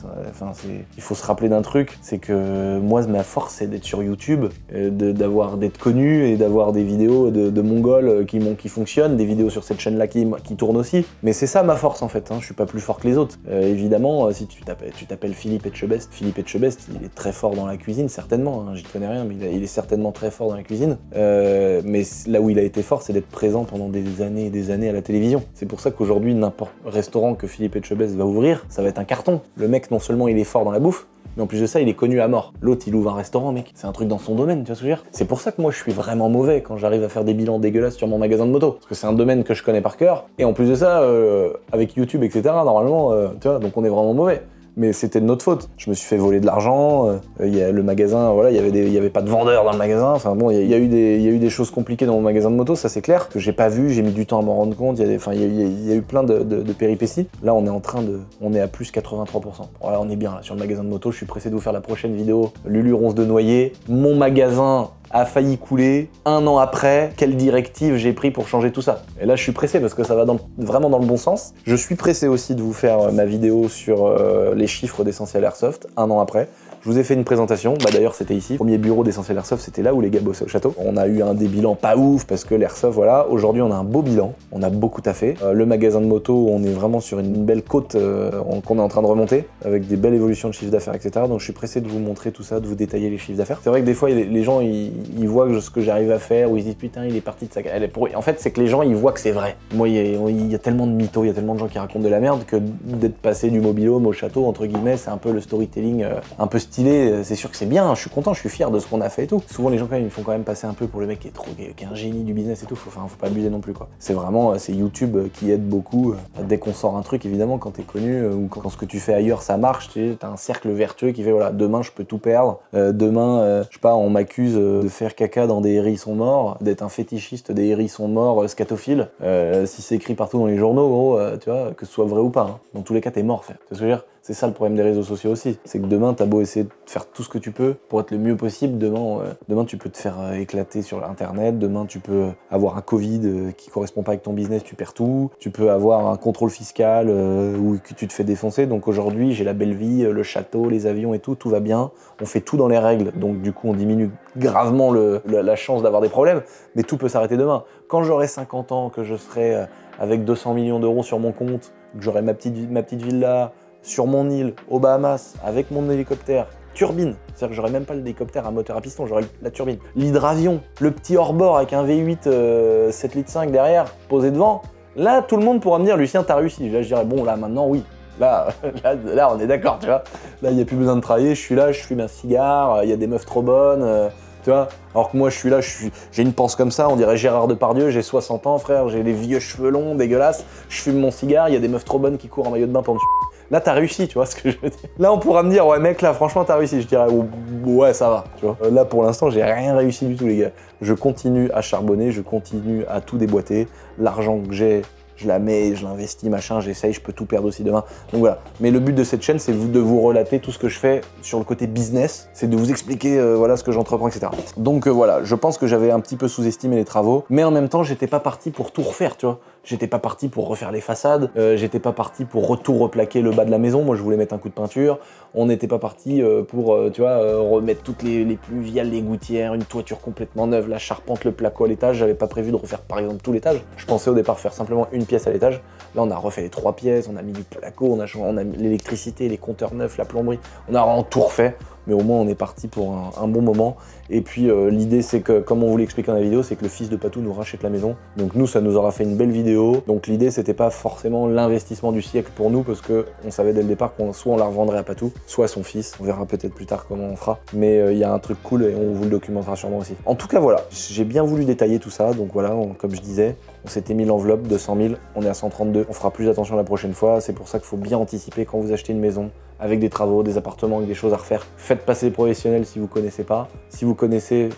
il faut se rappeler d'un truc, c'est que moi ma force c'est d'être sur YouTube, d'être connu et d'avoir des vidéos de mongols qui fonctionnent, des vidéos sur cette chaîne là qui tournent aussi, mais c'est ça ma force en fait, hein. Je suis pas plus fort que les autres. Évidemment, si tu t'appelles Philippe Etchebest, il est très fort dans la cuisine, certainement, hein. J'y connais rien, mais il est certainement très fort dans la cuisine, mais là où il a été fort, c'est d'être présent pendant des années et des années à la télévision. C'est pour ça qu'aujourd'hui, n'importe restaurant que Philippe Etchebest va ouvrir, ça va être un carton. Le mec, non seulement il est fort dans la bouffe, mais en plus de ça, il est connu à mort. L'autre, il ouvre un restaurant, mec. C'est un truc dans son domaine, tu vois ce que je veux dire? C'est pour ça que moi, je suis vraiment mauvais quand j'arrive à faire des bilans dégueulasses sur mon magasin de moto. Parce que c'est un domaine que je connais par cœur. Et en plus de ça, avec YouTube, etc., normalement, tu vois, donc on est vraiment mauvais. Mais c'était de notre faute. Je me suis fait voler de l'argent, le magasin, voilà, il y avait pas de vendeur dans le magasin. Enfin bon, il y a eu des choses compliquées dans mon magasin de moto, ça c'est clair, que j'ai pas vu, j'ai mis du temps à m'en rendre compte. Il y a eu plein de péripéties. Là, on est à plus 83%. Voilà, on est bien là sur le magasin de moto. Je suis pressé de vous faire la prochaine vidéo. Lulu Ronce de Noyer, mon magasin a failli couler 1 an après. Quelle directive j'ai pris pour changer tout ça? Et là, je suis pressé parce que ça va vraiment dans le bon sens. Je suis pressé aussi de vous faire ma vidéo sur les chiffres d'Essentiel Airsoft 1 an après. Je vous ai fait une présentation, d'ailleurs c'était ici. Le premier bureau d'Essentiel Airsoft, c'était là où les gars bossaient au château. On a eu un des bilans pas ouf parce que l'Airsoft, voilà. Aujourd'hui, on a un beau bilan, on a beaucoup taffé. Le magasin de moto, on est vraiment sur une belle côte qu'on est en train de remonter, avec des belles évolutions de chiffre d'affaires, etc. Donc je suis pressé de vous montrer tout ça, de vous détailler les chiffres d'affaires. C'est vrai que des fois, les gens, ils voient ce que j'arrive à faire, ou ils se disent putain, il est parti de sa... En fait, c'est que les gens, ils voient que c'est vrai. Moi, il y a tellement de mythos, il y a tellement de gens qui racontent de la merde que d'être passé du mobil-home au château, entre guillemets, c'est un peu le storytelling un peu stylé, c'est sûr que c'est bien, je suis content, je suis fier de ce qu'on a fait et tout. Souvent les gens quand même, ils font quand même passer un peu pour le mec qui est un génie du business et tout, faut pas abuser non plus quoi. C'est vraiment, c'est YouTube qui aide beaucoup, dès qu'on sort un truc évidemment, quand t'es connu, ou quand ce que tu fais ailleurs ça marche, t'as un cercle vertueux qui fait voilà, demain je peux tout perdre, demain, je sais pas, on m'accuse de faire caca dans des hérissons morts, d'être un fétichiste des hérissons morts scatophiles, si c'est écrit partout dans les journaux, gros, tu vois, que ce soit vrai ou pas, hein. Dans tous les cas t'es mort, frère, tu vois ce que je veux dire? C'est ça le problème des réseaux sociaux aussi. C'est que demain, t'as beau essayer de faire tout ce que tu peux pour être le mieux possible, demain tu peux te faire éclater sur Internet, demain tu peux avoir un Covid qui correspond pas avec ton business, tu perds tout, tu peux avoir un contrôle fiscal ou que tu te fais défoncer. Donc aujourd'hui, j'ai la belle vie, le château, les avions et tout va bien. On fait tout dans les règles, donc du coup on diminue gravement la chance d'avoir des problèmes, mais tout peut s'arrêter demain. Quand j'aurai 50 ans, que je serai avec 200 millions d'euros sur mon compte, que j'aurai ma petite villa, sur mon île, aux Bahamas, avec mon hélicoptère, turbine. C'est-à-dire que j'aurais même pas l'hélicoptère à moteur à piston, j'aurais la turbine. L'hydravion, le petit hors-bord avec un V8 7,5 litres derrière, posé devant. Là, tout le monde pourra me dire, Lucien, t'as réussi. Là, je dirais, bon, là, maintenant, oui. Là, on est d'accord, tu vois. Là, il n'y a plus besoin de travailler, je suis là, je fume un cigare, il y a des meufs trop bonnes, tu vois. Alors que moi, je suis là, j'ai une panse comme ça, on dirait Gérard Depardieu, j'ai 60 ans, frère, j'ai les vieux cheveux longs, dégueulasses, je fume mon cigare, il y a des meufs trop bonnes qui courent en maillot de bain pendant. Là, t'as réussi, tu vois ce que je veux dire. Là, on pourra me dire, ouais, mec, là, franchement, t'as réussi. Je dirais, ouais, ça va, tu vois. Là, pour l'instant, j'ai rien réussi du tout, les gars. Je continue à charbonner, je continue à tout déboîter. L'argent que j'ai, je la mets, je l'investis, machin, j'essaye, je peux tout perdre aussi demain. Donc voilà. Mais le but de cette chaîne, c'est de vous relater tout ce que je fais sur le côté business. C'est de vous expliquer, voilà, ce que j'entreprends, etc. Donc voilà, je pense que j'avais un petit peu sous-estimé les travaux. Mais en même temps, j'étais pas parti pour tout refaire, tu vois. J'étais pas parti pour refaire les façades, j'étais pas parti pour tout replaquer le bas de la maison, moi je voulais mettre un coup de peinture, on n'était pas parti pour, tu vois, remettre toutes les pluviales, les gouttières, une toiture complètement neuve, la charpente, le placo à l'étage, j'avais pas prévu de refaire par exemple tout l'étage, je pensais au départ faire simplement une pièce à l'étage, là on a refait les 3 pièces, on a mis du placo, on a mis l'électricité, les compteurs neufs, la plomberie, on a vraiment tout refait. mais au moins on est parti pour un bon moment. Et puis l'idée c'est que, comme on vous l'expliquait dans la vidéo, c'est que le fils de Patou nous rachète la maison. Donc nous, ça nous aura fait une belle vidéo. Donc l'idée c'était pas forcément l'investissement du siècle pour nous, parce qu'on savait dès le départ qu'on soit on la revendrait à Patou, soit à son fils. On verra peut-être plus tard comment on fera. Mais il y a un truc cool et on vous le documentera sûrement aussi. En tout cas voilà, j'ai bien voulu détailler tout ça. Donc voilà, comme je disais, on s'était mis l'enveloppe de 100 000, on est à 132. On fera plus attention la prochaine fois. C'est pour ça qu'il faut bien anticiper quand vous achetez une maison avec des travaux, des appartements, avec des choses à refaire. Faites passer les professionnels si vous connaissez pas. Si vous connaissez,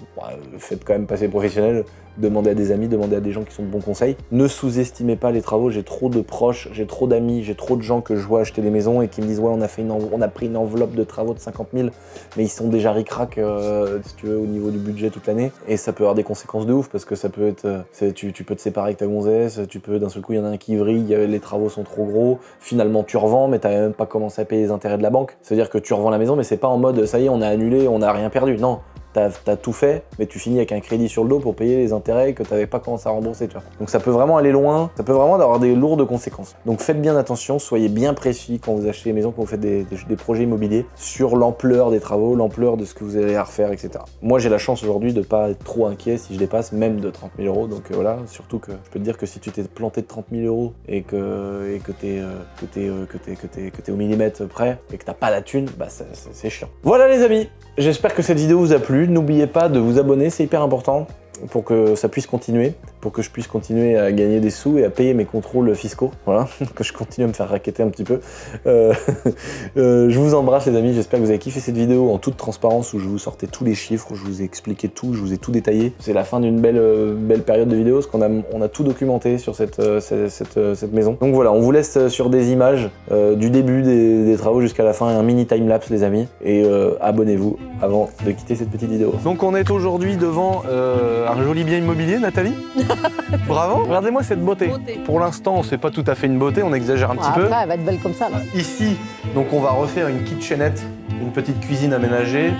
faites quand même passer les professionnels. Demandez à des amis, demandez à des gens qui sont de bons conseils. Ne sous-estimez pas les travaux. J'ai trop de proches, j'ai trop d'amis, j'ai trop de gens que je vois acheter des maisons et qui me disent ouais, on a pris une enveloppe de travaux de 50 000, mais ils sont déjà ric-rac si tu veux au niveau du budget toute l'année. Et ça peut avoir des conséquences de ouf parce que ça peut être, tu peux te séparer avec ta gonzesse, tu peux d'un seul coup il y en a un qui vrille, les travaux sont trop gros. Finalement tu revends, mais t'as même pas commencé à payer les intérêts de la banque. C'est-à-dire que tu revends la maison, mais c'est pas en mode ça y est, on a annulé, on n'a rien perdu. Non. T'as tout fait, mais tu finis avec un crédit sur le dos pour payer les intérêts que t'avais pas commencé à rembourser, tu vois. Donc ça peut vraiment aller loin, ça peut vraiment avoir des lourdes conséquences. Donc faites bien attention, soyez bien précis quand vous achetez des maisons, quand vous faites des projets immobiliers, sur l'ampleur des travaux, l'ampleur de ce que vous allez à refaire, etc. Moi j'ai la chance aujourd'hui de pas être trop inquiet si je dépasse même de 30 000 euros, donc voilà, surtout que je peux te dire que si tu t'es planté de 30 000 euros et que t'es au millimètre près et que t'as pas la thune, bah c'est chiant. Voilà les amis, j'espère que cette vidéo vous a plu. N'oubliez pas de vous abonner, c'est hyper important pour que ça puisse continuer, pour que je puisse continuer à gagner des sous et à payer mes contrôles fiscaux, voilà, que je continue à me faire racketter un petit peu. Je vous embrasse les amis, j'espère que vous avez kiffé cette vidéo en toute transparence où je vous sortais tous les chiffres, où je vous ai expliqué tout, je vous ai tout détaillé. C'est la fin d'une belle période de vidéos, parce qu'on a tout documenté sur cette maison. Donc voilà, on vous laisse sur des images du début des travaux jusqu'à la fin, un mini timelapse les amis, et abonnez-vous avant de quitter cette petite vidéo. Donc on est aujourd'hui devant un joli bien immobilier, Nathalie. Bravo. Regardez-moi cette beauté. Pour l'instant, c'est pas tout à fait une beauté, on exagère un petit peu. Après, elle va être belle comme ça, là. Ici, donc on va refaire une kitchenette, une petite cuisine aménagée,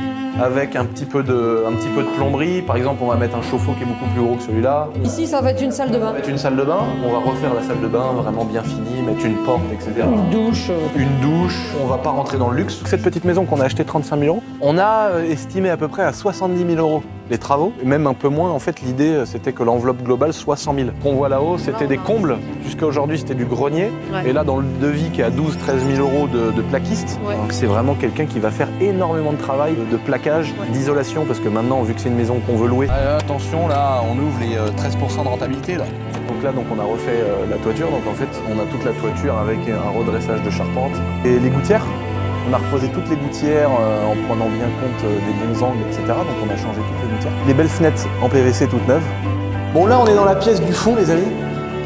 avec un petit peu de plomberie. Par exemple, on va mettre un chauffe-eau qui est beaucoup plus gros que celui-là. Ici, ça va être une salle de bain. On va mettre une salle de bain, on va refaire la salle de bain vraiment bien finie, mettre une porte, etc. Une douche. Une douche. On va pas rentrer dans le luxe. Cette petite maison qu'on a achetée 35 000 euros, on a estimé à peu près à 70 000 euros les travaux, et même un peu moins. En fait, l'idée, c'était que l'enveloppe globale soit 100 000. Qu'on voit là-haut, c'était des combles. Jusqu'à aujourd'hui, c'était du grenier. Ouais. Et là, dans le devis qui est à 12 000 13 000 euros de plaquiste, ouais. C'est vraiment quelqu'un qui va faire énormément de travail, de plaquage, ouais. D'isolation, parce que maintenant, vu que c'est une maison qu'on veut louer, attention, là, on ouvre les 13% de rentabilité, là. Donc là, on a refait la toiture. Donc en fait, on a toute la toiture avec un redressage de charpente. Et les gouttières, on a reposé toutes les gouttières en prenant bien compte des bons angles, etc. Donc on a changé toutes les gouttières. Les belles fenêtres en PVC toutes neuves. Bon là, on est dans la pièce du fond, les amis.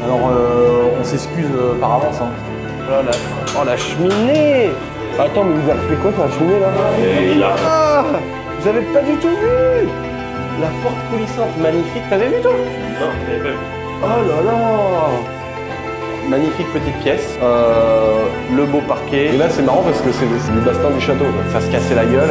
Alors on s'excuse par avance. Hein. Oh la cheminée. Attends, mais vous avez fait quoi sur la cheminée là? Ah, j'avais pas du tout vu. La porte coulissante, magnifique. T'avais vu toi? Non, j'avais pas vu. Oh là là. Magnifique petite pièce, le beau parquet. Et là c'est marrant parce que c'est du bastin du château, ça se cassait la gueule.